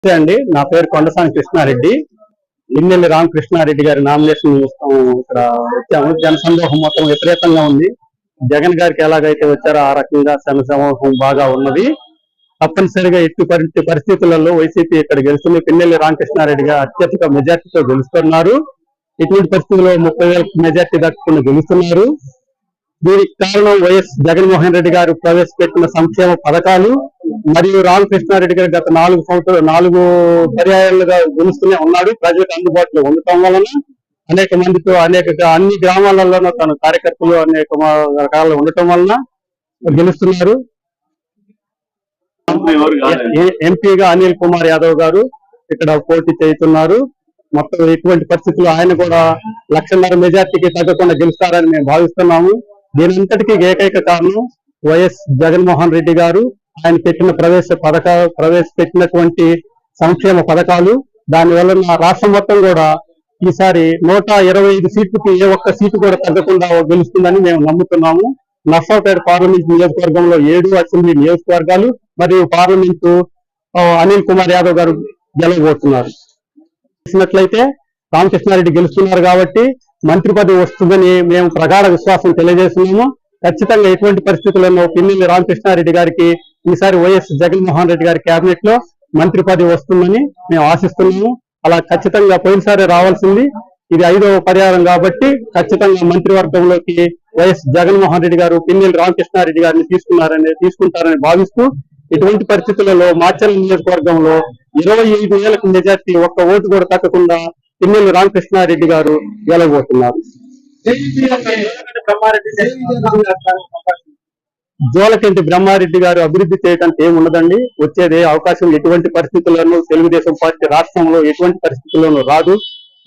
నమస్తే అండి, నా పేరు కొండసాని కృష్ణారెడ్డి. ఇన్నెల్లి రామకృష్ణారెడ్డి గారి నామినేషన్ ఇక్కడ వచ్చాము. జన సందోహం మొత్తం విపరీతంగా ఉంది. జగన్ గారికి ఎలాగైతే వచ్చారో ఆ రకంగా జన సమూహం బాగా ఉన్నది. తప్పనిసరిగా ఎట్టి పరిస్థితులలో వైసీపీ ఇక్కడ గెలుస్తుంది. పిన్నెల్లి రామకృష్ణారెడ్డి గారు అత్యధిక మెజార్టీతో గెలుస్తున్నారు. ఇటువంటి పరిస్థితుల్లో 30,000 మెజార్టీ దక్కకుండా గెలుస్తున్నారు. దీనికి కారణం వైఎస్ జగన్మోహన్ రెడ్డి గారు ప్రవేశపెట్టిన సంక్షేమ పథకాలు మరియు రామకృష్ణారెడ్డి గారు గత 4 పర్యాయాలుగా గెలుస్తూనే ఉన్నాడు. ప్రజలకు అందుబాటులో ఉండటం వలన అనేక మందితో అన్ని గ్రామాలలోనూ తన కార్యకర్తలు అనేక రకాలు ఉండటం వలన గెలుస్తున్నారు. ఎంపీగా అనిల్ కుమార్ యాదవ్ గారు ఇక్కడ పోటీ చేస్తున్నారు. మొత్తం ఎటువంటి పరిస్థితుల్లో ఆయన కూడా 1,50,000 మెజార్టీకి తగ్గకుండా గెలుస్తారని మేము భావిస్తున్నాము. దీనంతటికీ ఏకైక కారణం వైఎస్ జగన్మోహన్ రెడ్డి గారు ఆయన ప్రవేశపెట్టినటువంటి సంక్షేమ పథకాలు. దానివల్ల రాష్ట్రం మొత్తం కూడా ఈసారి 125 సీట్లకి ఏ ఒక్క సీటు కూడా తగ్గకుండా గెలుస్తుందని మేము నమ్ముతున్నాము. నర్సాపేట పార్లమెంట్ నియోజకవర్గంలో 7 అసెంబ్లీ నియోజకవర్గాలు మరియు పార్లమెంటు అనిల్ కుమార్ యాదవ్ గారు గెలవబోతున్నారు. చూసినట్లయితే రామకృష్ణారెడ్డి గెలుస్తున్నారు కాబట్టి మంత్రి పదవి వస్తుందని మేము ప్రగాఢ విశ్వాసం తెలియజేస్తున్నాము. ఖచ్చితంగా ఎటువంటి పరిస్థితుల్లో పిన్నెల్లి రామకృష్ణారెడ్డి గారికి ఈసారి వైఎస్ జగన్మోహన్ రెడ్డి గారి కేబినెట్ లో మంత్రి పదవి వస్తుందని మేము ఆశిస్తున్నాము. అలా ఖచ్చితంగా పోయినసారి రావాల్సింది, ఇది 5వ పర్యాయం కాబట్టి ఖచ్చితంగా మంత్రివర్గంలోకి వైఎస్ జగన్మోహన్ రెడ్డి గారు పిన్నెల్లి రామకృష్ణారెడ్డి గారిని తీసుకుంటారని భావిస్తూ, ఇటువంటి పరిస్థితులలో మాచర్ల నియోజకవర్గంలో 25,000 మెజార్టీ ఒక్క ఓటు కూడా తగ్గకుండా పిన్నెల్లి రామకృష్ణారెడ్డి గారు గెలవబోతున్నారు. జోలకంటి బ్రహ్మారెడ్డి గారు అభివృద్ధి చేయడానికి ఏమున్నదండి, వచ్చేదే అవకాశం ఎటువంటి పరిస్థితుల్లోనూ తెలుగుదేశం పార్టీ రాష్ట్రంలో ఎటువంటి పరిస్థితుల్లోనూ రాదు.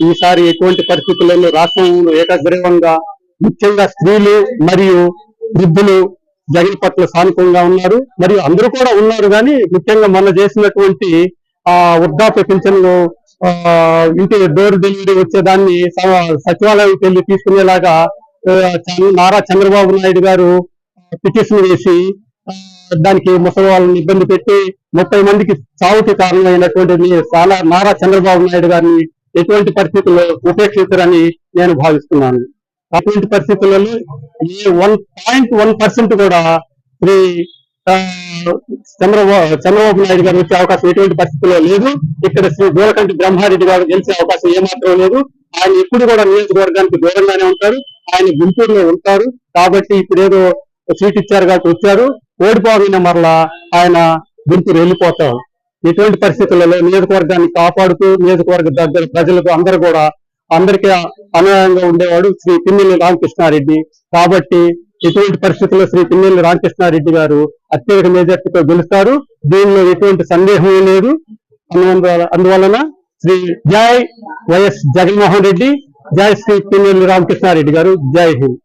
ఈసారి ఎటువంటి పరిస్థితుల్లోనూ రాష్ట్రంలో ఏకగ్రీవంగా ముఖ్యంగా స్త్రీలు మరియు వృద్ధులు జగన్ పట్ల సానుకూలంగా ఉన్నారు. మరియు అందరూ కూడా ఉన్నారు, కానీ ముఖ్యంగా మొన్న చేసినటువంటి వృద్ధాప్య పింఛన్లు ఇంటి డోర్ డెలివరీ వచ్చేదాన్ని సచివాలయం వెళ్ళి తీసుకునేలాగా నారా చంద్రబాబు నాయుడు గారు పిటిషన్ వేసి దానికి ముసలి వాళ్ళని ఇబ్బంది పెట్టి 30 మందికి చావుకి కారణమైనటువంటి నారా చంద్రబాబు నాయుడు గారిని ఎటువంటి పరిస్థితుల్లో ఉపేక్షించరని నేను భావిస్తున్నాను. అటువంటి పరిస్థితులలో ఈ 1.1% కూడా శ్రీ చంద్రబాబు నాయుడు గారు వచ్చే అవకాశం ఎటువంటి పరిస్థితుల్లో లేదు. ఇక్కడ శ్రీ జోలకంటి బ్రహ్మారెడ్డి గారు గెలిచే అవకాశం ఏమాత్రం లేదు. ఆయన ఎప్పుడు కూడా నియోజకవర్గానికి దూరంగానే ఉంటారు. ఆయన గుంటూరులో ఉంటారు కాబట్టి ఇప్పుడు ఏదో సీట్ ఇచ్చారు కాబట్టి వచ్చారు, ఓడిపోయిన మరలా ఆయన గుంటూరు వెళ్ళిపోతారు. ఎటువంటి పరిస్థితులలో నియోజకవర్గాన్ని కాపాడుతూ నియోజకవర్గ దగ్గర ప్రజలకు అందరికీ అనుయాయంగా ఉండేవాడు శ్రీ పిన్నెల్లి రామకృష్ణారెడ్డి. కాబట్టి ఎటువంటి పరిస్థితుల్లో శ్రీ పిన్నెల్లి రామకృష్ణారెడ్డి గారు అత్యధిక మెజార్టీతో గెలుస్తారు. దీనిలో ఎటువంటి సందేహం లేదు. అందువలన శ్రీ జై వైఎస్ జగన్మోహన్ రెడ్డి, జై శ్రీ పిన్నెల్లి రామకృష్ణారెడ్డి గారు, జై హింద్.